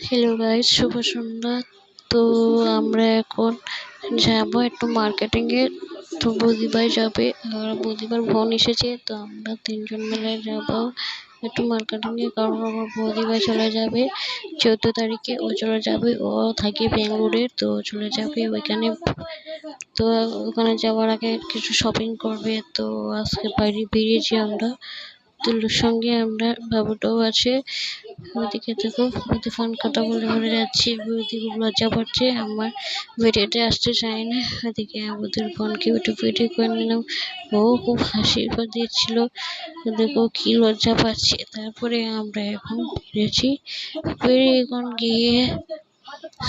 Hello guys, শুভ সন্ধ্যা। তো আমরা এখন যাবো একটু মার্কেটিং এ। তো বৌদিভাই যাবে আর বৌদিভার বোন এসেছে, তো আমরা তিনজন মিলে যাব একটু মার্কেটিং এ। কারণ আমার বৌদিভাই চলে যাবে 14 তারিখে, ও চলে যাবে, ও থাকে ব্যাঙ্গালোরে, তো চলে যাবে ওইখানে। তো ওখানে যাওয়ার আগে কিছু শপিং করবে, তো আজকে বাইরে বেরিয়েছি আমরা। তুলুর সঙ্গে আমরা বাবুটাও আছে। ওইদিকে দেখো বৌদি ফোন কথা বলে বলে যাচ্ছে, বৌদি খুব লজ্জা পাচ্ছে, আমার ভিডিওতে আসতে চায় না। ওইদিকে বৌদির বোনকে একটু ভিডিও করে নিলাম, ও খুব হাসি দিচ্ছিল, দেখো কি লজ্জা পাচ্ছে। তারপরে আমরা এখন বেরিয়েছি, বেরিয়ে এখন গিয়ে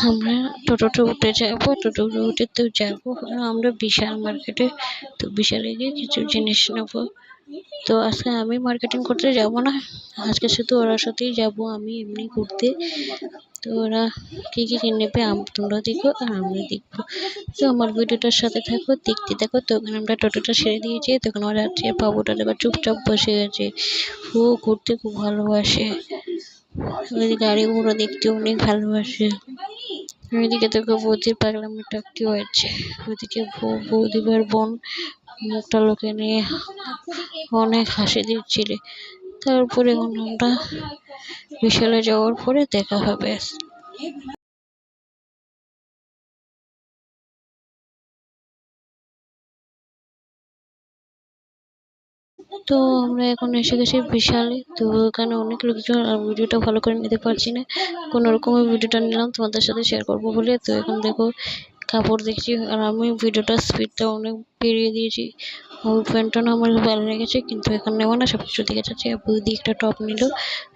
আমরা টোটোতে উঠে যাবো, টোটোতে উঠে তো যাবো আমরা বিশাল মার্কেটে। তো বিশালে গিয়ে কিছু জিনিস নেবো। তো আজকে আমি মার্কেটিং করতে যাব না, আজকে শুধু ওরা সাথেই যাব আমি এমনি ঘুরতে। তো ওরা কী কী কিনে নেবে তোমরা দেখো আর আমি দেখবো। তো আমার ভিডিওটার সাথে থাকো, দেখতে থাকো। তো ওখানে আমরা টোটোটা ছেড়ে দিয়েছি, তখন ওরা যাচ্ছে, বাবুটা দেখো চুপচাপ বসে গেছে, ও ঘুরতে খুব ভালোবাসে, ওই গাড়ি ঘোড়া দেখতে অনেক ভালোবাসে। ওইদিকে দেখো বৌদির পাগলামিটা কি হয়েছে, ওইদিকে বৌদিবার বোন মুখটা লোকে নিয়ে অনেক হাসি দিচ্ছিলে। তারপরে এখন আমরা বিশালে যাওয়ার পরে দেখা হবে। তো আমরা এখন এসে গেছি বিশালে। তো ওখানে অনেক লোকজন, আর ভিডিওটা ভালো করে নিতে পারছি না, কোনো রকমের ভিডিওটা নিলাম তোমাদের সাথে শেয়ার করবো বলে। তো এখন দেখো কাপড় দেখছি, আর আমি ভিডিওটা স্পিডটা অনেক বেরিয়ে দিয়েছি। ওই প্যান্টটা না আমার ভালো লেগেছে, কিন্তু এখন নেবো না, সব কিছু দিকে যাচ্ছে। বৌদি একটা টপ নিল,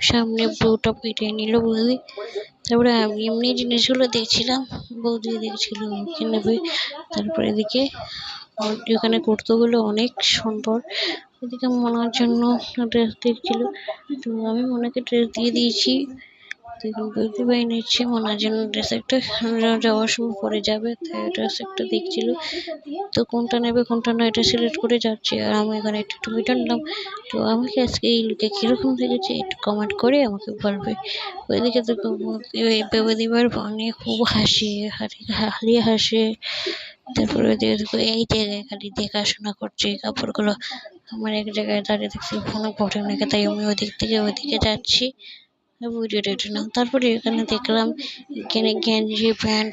সামনে ব্লু টপ এটাই নিল বৌদি। তারপরে আমি এমনি জিনিসগুলো দেখছিলাম, বৌদি দেখছিল কি নেবে। তারপরে এদিকে এখানে কুর্তোগুলো অনেক সুন্দর, ওদিকে মনার জন্য ড্রেস দেখছিল, তো আমি মনাকে ড্রেস দিয়ে দিয়েছি। দেখুন বৌদি ভাই নিচ্ছে মনার জন্য ড্রেস একটা, যাওয়ার সময় পরে যাবে, তাই ড্রেস একটা দেখছিল। তো কোনটা নেবে কোনটা না এটা সিলেক্ট করে যাচ্ছে, আর আমি এখানে একটু টুপিটা নিলাম। তো আমাকে আজকে এই লুকে কীরকম লেগেছে একটু কমেন্ট করে আমাকে বলবে। ওইদিকে তো বৌদিবার নিয়ে খুব হাসি, হারিয়ে হাসে। তারপরে ওইদিকে দেখো এই জায়গায় খালি দেখাশোনা করছে এই কাপড়গুলো। আমার এক জায়গায় দাঁড়িয়ে দেখছি ফোনে ঘটে নাকি, তাই আমি ওইদিক থেকে ওইদিকে যাচ্ছি, ভিডিওটা উঠলাম। তারপরে এখানে দেখলাম এখানে গেঞ্জি প্যান্ট,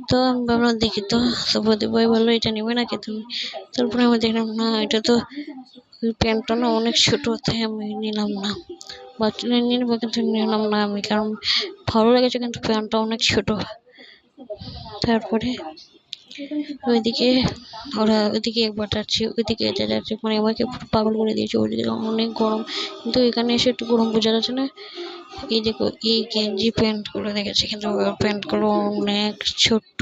তো আমি ভাবলাম দেখি। তো বৌদি ভাই বললো এটা নেবে নাকি তুমি। তারপরে আমি দেখলাম না, এটা তো ওই প্যান্টটা না অনেক ছোট, তাই আমি নিলাম না। বাচ্চারা নিয়ে নেবো কিন্তু নিলাম না আমি, কারণ ভালো লেগেছে কিন্তু প্যান্টটা অনেক ছোট। তারপরে ওইদিকে ওরা ওইদিকে একবার যাচ্ছে, ওইদিকে এটা যাচ্ছে, মানে আমাকে পুরো পাগল করে দিয়েছে। ওইদিকে অনেক গরম, কিন্তু এখানে এসে একটু গরম বোঝা যাচ্ছে না। এই দেখো এই গেঞ্জি প্যান্ট গুলো দেখেছি, কিন্তু প্যান্ট গুলো অনেক ছোট্ট,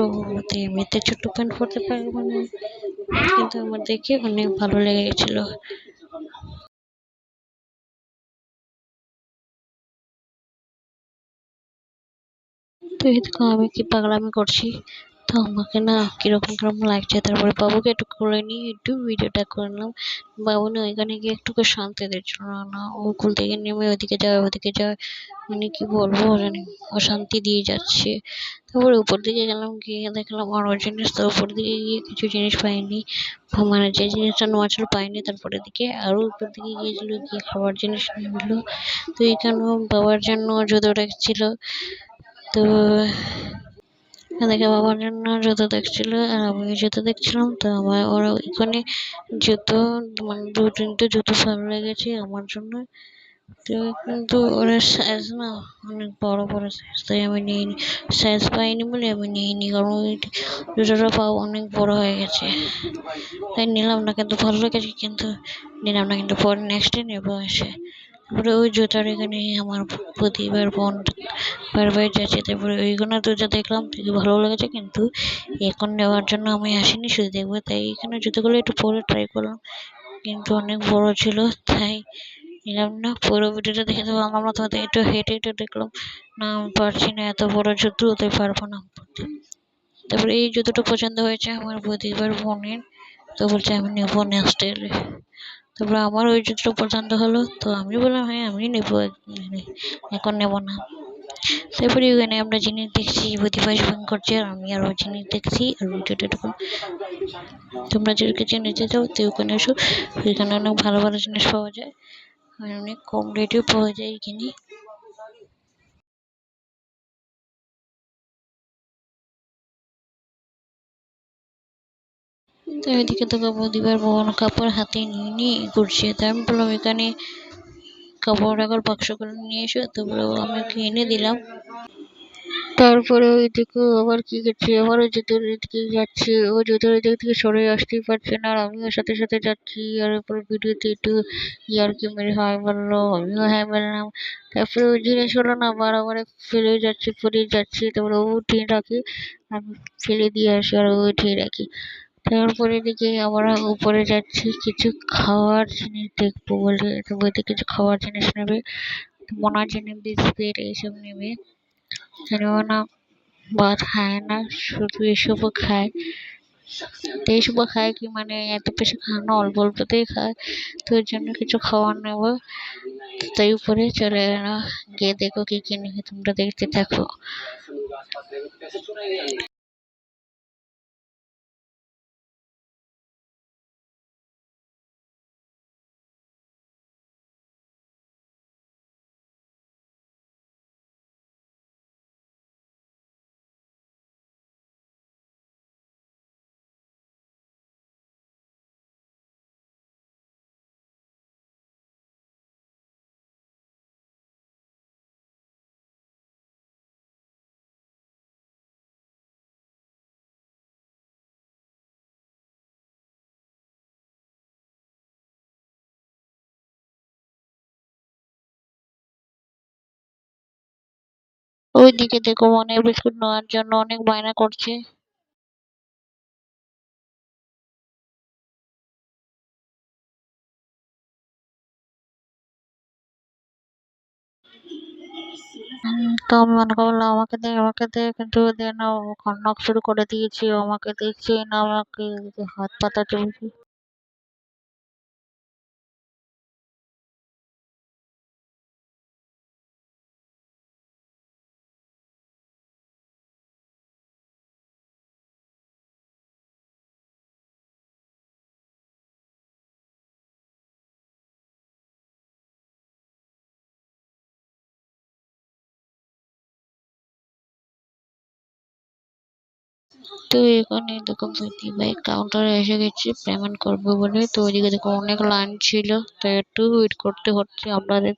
এমনিতে ছোট্ট প্যান্ট পরতে পারবো না, কিন্তু আমার দেখে অনেক ভালো লেগে গেছিল। তো এই দেখো আমি কি পাগলামি করছি, তো আমাকে না কিরকম কিরকম লাগছে। তারপরে বাবুকে একটু করে নিয়ে একটু ভিডিওটা করলাম। বাবু না ওইখানে গিয়ে একটু শান্তি দিচ্ছিল না, না ও কুল থেকে নেমে ওইদিকে যায় ওইদিকে যায়, মানে কি বলবো জানি, অশান্তি দিয়ে যাচ্ছে। তারপরে উপর দিকে গেলাম, গিয়ে দেখলাম আরো জিনিস। তো উপর দিকে গিয়ে কিছু জিনিস পাইনি, মানে যে জিনিসটা নেওয়া ছিল পাইনি। তারপরে দিকে আরো উপর দিকে গিয়েছিল, গিয়ে খাবার জিনিস নিলো। তো এখানেও বাবার জন্য জুতো রেখেছিল। তো এদিকে বাবার জন্য জুতো দেখছিল, আর আমি জুতো দেখছিলাম। তো আমার ওরা ওইখানে জুতো, মানে 2-3টে জুতো ভালো লেগেছে আমার জন্য। তো কিন্তু ওরা সাইজ না অনেক বড় বড় সাইজ, তাই আমি নিইনি। সাইজ পাইনি বলে আমি নিইনি, কারণ ওই জুতোটা পা অনেক বড় হয়ে গেছে, তাই নিলাম না। কিন্তু ভালো লেগেছে কিন্তু নিলাম না, কিন্তু পরে নেক্সট ডে নেবো এসে। তারপরে ওই জুতার এখানে আমার প্রতিবার বোন বারবার যাচ্ছে। তারপরে ওইগুলো জুতো দেখলাম, দেখে ভালো লেগেছে, কিন্তু এখন নেওয়ার জন্য আমি আসিনি, শুধু দেখবো। তাই এখানে জুতোগুলো একটু পরে ট্রাই করলাম, কিন্তু অনেক বড় ছিল, তাই নিলাম না। পুরো ভিডিওটা দেখে তো আমার মতো একটু হেঁটে হেঁটে দেখলাম, না আমি পারছি না, এত বড় জুতো ওতে পারবো না পরতে। তারপরে এই জুতোটা পছন্দ হয়েছে আমার প্রতিবার বোনের, তো বলছে আমি নেবো নেক্সট এলে। তারপরে আমার ওই জুতোটা পছন্দ হলো, তো আমি বললাম হ্যাঁ আমি নেবো, এখন নেবো না। তারপরে ওখানে আমরা জিনিস দেখছি, প্রতিভা শুটিং করছে, আমি আরও জিনিস দেখছি। আর ভিডিওটা এরকম, তোমরা যদি কিছু নিতে চাও তো ওখানে এসো, এখানে অনেক ভালো ভালো জিনিস পাওয়া যায় আর অনেক কম রেটেও পাওয়া যায় এখানে। তো এদিকে তো প্রতিবার বোন কাপড় হাতে নিয়ে নিয়ে ঘুরছে, তাই আমি বললাম এখানে কাপড় রাখার বাক্স করে নিয়ে এসো, তো আমি ওকে এনে দিলাম। তারপরে ওই দিকে আবার কি করছে, আবারও জুতোর দিকে যাচ্ছে, ও জুতোর দিক থেকে সরে আসতেই পারছে না, আর আমিও সাথে সাথে যাচ্ছি। আর এরপর ভিডিওতে একটু ইয়ার্কি মেরে হাই বললো, আমিও হাই বললাম। তারপরে ওই জিনিস হলো না, বারবার ফেলে যাচ্ছে, পড়ে যাচ্ছে, তারপরে ও উঠিয়ে রাখি, আমি ফেলে দিয়ে আসি আর ও উঠিয়ে রাখি। তারপরে এদিকে আমরা উপরে যাচ্ছি কিছু খাওয়ার জিনিস দেখবো বলে, তো বইতে কিছু খাওয়ার জিনিস নেবে, মনার জন্য বিস্কিট এইসব নেবে, কেননা ভাত খায় না, শুধু এসবও খায়। তো এইসবও খায় কি মানে এত বেশি খায় না, অল্প অল্পতেই খায়, তো ওর জন্য কিছু খাওয়ার নেবো। তাই উপরে চলে এলো, গিয়ে দেখো কি কিনে, তোমরা দেখতে থাকো। ওইদিকে দেখো মনের বিস্কুট নেওয়ার জন্য অনেক বায়না করছে। তো আমি মনে করলাম আমাকে দে আমাকে দে, কিন্তু ও দে না, ও কান্না শুরু করে দিয়েছে, ও আমাকে দিচ্ছে না, আমাকে হাত পাতা চলছে। তো এখানে দেখো প্রতিভাই কাউন্টারে এসে গেছে পেমেন্ট করবে বলে, তো ওইদিকে দেখো অনেক লাইন ছিল, তো একটু ওয়েট করতে হচ্ছে আপনাদের।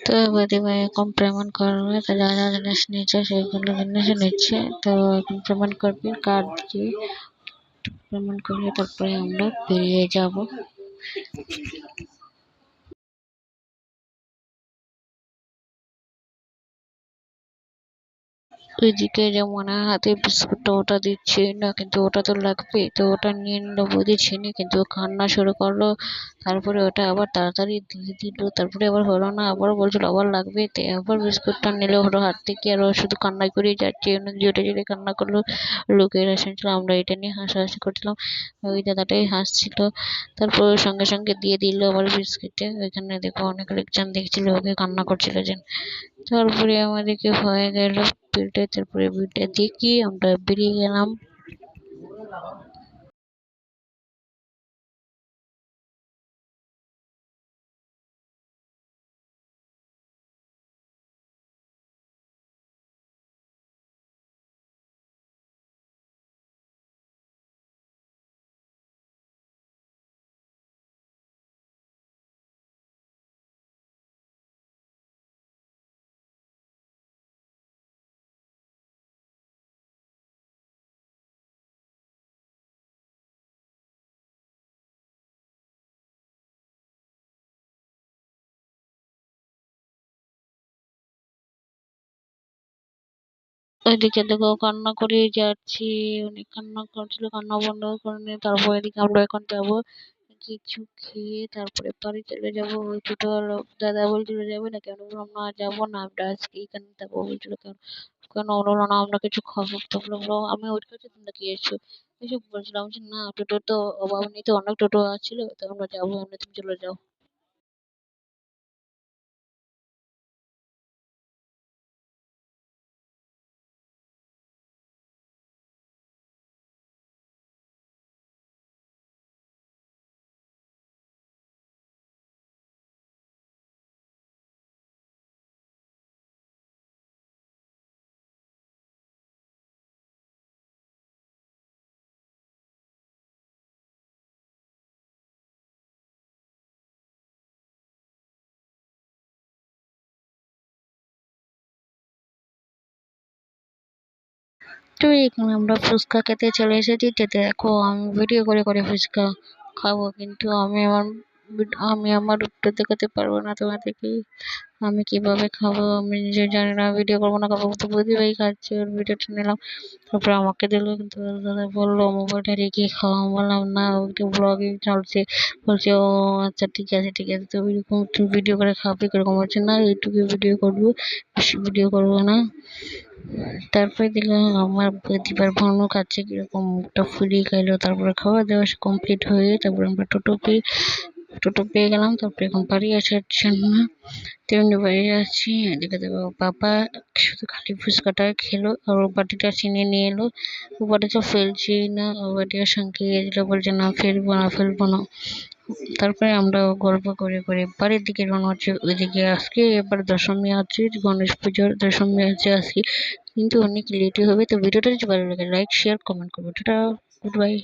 তো প্রতিভাই এখন পেমেন্ট করবে, তো যা যা জিনিস নিচ্ছে সেগুলো জিনিস নিচ্ছে। তো এখন পেমেন্ট করবে কার্ড দিয়ে, পেমেন্ট করলে তারপরে আমরা বেরিয়ে যাব। ওইদিকে যেমন হাতে বিস্কুটটা ওটা দিচ্ছে না, কিন্তু ওটা তো লাগবে, তো ওটা নিয়ে নিলো, বুঝেছি নি, কিন্তু ও কান্না শুরু করলো। তারপরে ওটা আবার তাড়াতাড়ি দিয়ে দিল, তারপরে আবার হলো না, আবার বলছিল আবার লাগবে, তো আবার বিস্কুটটা নিলে ওর হাত থেকে, আর ও শুধু কান্নাই করেই যাচ্ছে, অনেক জোরে জোরে কান্না করলো। লোকেরা শুনছিল, আমরা এটা নিয়ে হাসাহাসি করছিলাম, ওই দাদাটাই হাসছিল। তারপর ওর সঙ্গে সঙ্গে দিয়ে দিল আবার বিস্কিটে। ওইখানে দেখো অনেক লোকজন দেখছিল, ওকে কান্না করছিল যে। তারপরে আমাদেরকে হয়ে গেল বিলটা, তারপরে বিলটা দেখি আমরা বেরিয়ে গেলাম। ওইদিকে দেখো কান্না করে যাচ্ছি, অনেক কান্না করছিল, কান্না বন্ধ করেনি। তারপর এদিকে আমরা এখন যাবো কিছু খেয়ে, তারপরে বাড়ি চলে যাবো। ওই ছোট দাদা বলছিল যাবে না কেন, বললাম না যাবো না, আমরা আজকে এখানে থাকবো। বলছিল কেন, কেন বললো না আমরা কিছু খাবো, তো বললাম আমি ওর কাছে তোমরা কি এসছো, এসব বলছিলাম যে না টোটো তো অভাব নেই, তো অনেক টোটো আসছিল, তো আমরা যাবো, এমনি তুমি চলে যাও। তো এখানে আমরা ফুচকা খেতে চলে এসেছি, তো দেখো আমি ভিডিও করে করে ফুচকা খাবো, কিন্তু আমি আমার উত্তর দেখাতে পারবো না তোমাদেরকে। আমি কিভাবে খাবো আমি নিজে জানি না, ভিডিও করবো না খাবো, তো বুদ্ধি ভাই খাচ্ছে, ওর ভিডিওটা নিলাম। তারপরে আমাকে দিল, কিন্তু দাদা বললো মোবাইলটা রেখে খাওয়া, আমি বললাম না ওইটা ব্লগিং চলছে। বলছে ও আচ্ছা ঠিক আছে ঠিক আছে, তো ওইরকম তুমি ভিডিও করে খাবে কিরকম, বলছে না এইটুকু ভিডিও করবো, বেশি ভিডিও করবো না। তারপরে দেখলাম আমার প্রতিবার ভানু খাচ্ছে কিরকম, মুখটা ফুলিয়ে খাইলো। তারপরে খাওয়া দাওয়া কমপ্লিট হয়ে তারপরে আমরা টোটো পেয়ে গেলাম। তারপরে এখন বাড়ি আসার জন্য তেমনি বাড়ি যাচ্ছি। এদিকে দেখো বাবা শুধু খালি ফুচকাটা খেলো আর ও বাটিটা চিনে নিয়ে এলো, ও বাটিটা ফেলছি না, ও বাটির সঙ্গে দিল, বলছে না ফেলবো না। তারপরে আমরা গল্প করে করে বাড়ির দিকে রওনা হচ্ছে। ওইদিকে আজকে এবার দশমী আছে, গণেশ পুজোর দশমী আছে আজকে, কিন্তু অনেক লেটই হবে। তো ভিডিওটা যদি ভালো লাগে লাইক শেয়ার কমেন্ট করবো। Tata, good bye.